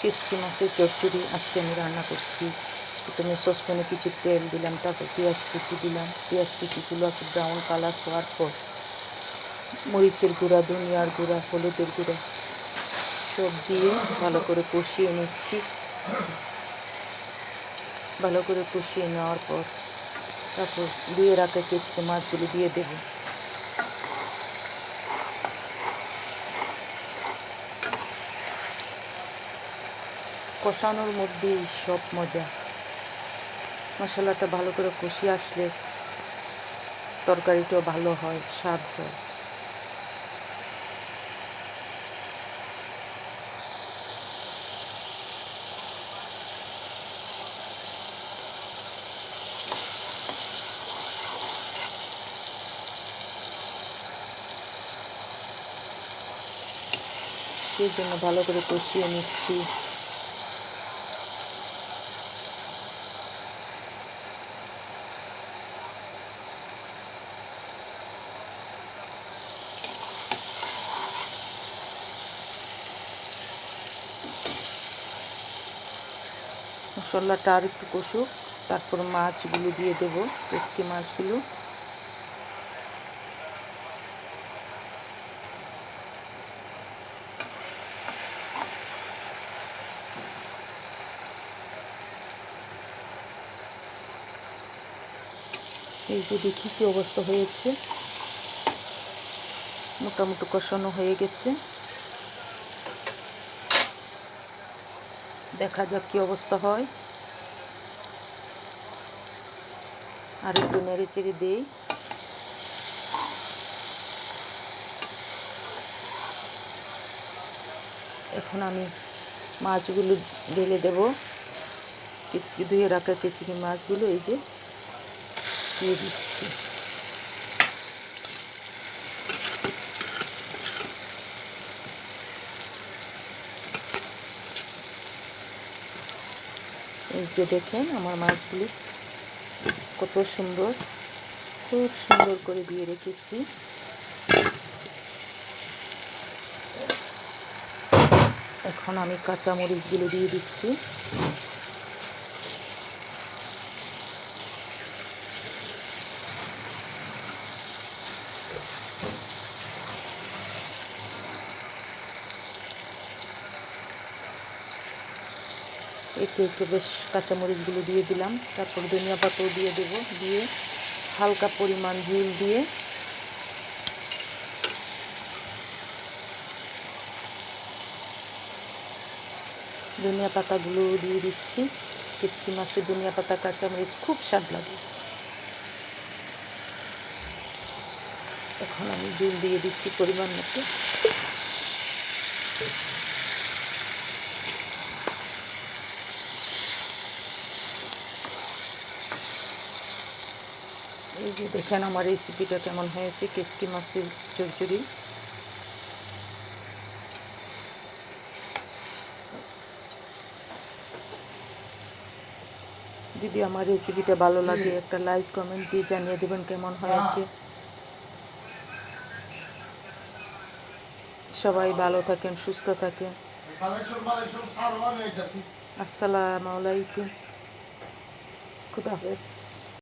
কেচকি মাছের চচ্চড়ি আজকে আমি রান্না করছি। প্রথমে সসপ্যানে কিছু তেল দিলাম, তারপর পেঁয়াজ কুচি দিলাম। পেঁয়াজ কুচিগুলো একটু ব্রাউন কালার হওয়ার পর মরিচের গুঁড়া, ধনিয়ার গুঁড়া, হলুদের গুঁড়া সব দিয়ে ভালো করে কষিয়ে নিচ্ছি। ভালো করে কষিয়ে নেওয়ার পর তারপর ধুয়ে রাখা কেচকি মাছগুলো দিয়ে দেব। কষানোর মধ্যেই সব মজা। মশলাটা ভালো করে কষিয়ে আসলে তরকারিটাও ভালো হয়, স্বাদ হয়। সেই জন্য ভালো করে কষিয়ে নিচ্ছি। মশলাটা আর একটু কষুক, তারপর মাছগুলো দিয়ে দেবো, কেচকি মাছগুলো। এই যে দেখি কি অবস্থা হয়েছে, মোটামুটি কষানো হয়ে গেছে। দেখা যাক কি অবস্থা হয়। আর একটু নেড়ে চেড়ে দেই। এখন আমি মাছগুলো ঢেলে দেব। কেচকি ধুয়ে রাখা কেচকি মাছগুলো এই যে দিয়ে দিচ্ছি। এই যে দেখেন আমার মাছগুলি কত সুন্দর, খুব সুন্দর করে দিয়ে রেখেছি। এখন আমি কাঁচা মরিচগুলো দিয়ে দিচ্ছি। একটু একটু বেশ কাঁচামরিচগুলো দিয়ে দিলাম। তারপর ধনিয়া পাতাও দিয়ে দেব। দিয়ে হালকা পরিমাণ ঝোল দিয়ে ধনিয়া পাতাগুলো দিয়ে দিচ্ছি। কেচকি মাছের ধনিয়া পাতা কাঁচামরিচ খুব স্বাদ লাগে। এখন আমি ঝোল দিয়ে দিচ্ছি পরিমাণ মতো। এই যে দেখেন আমার রেসিপিটা কেমন হয়েছে, কেচকি মাছের চচ্চড়ি। যদি আমার রেসিপিটা ভালো লাগে একটা লাইক কমেন্ট দিয়ে জানিয়ে দেবেন কেমন হয়েছে। সবাই ভালো থাকেন, সুস্থ থাকেন। আসসালামু আলাইকুম, খুদা হাফেজ।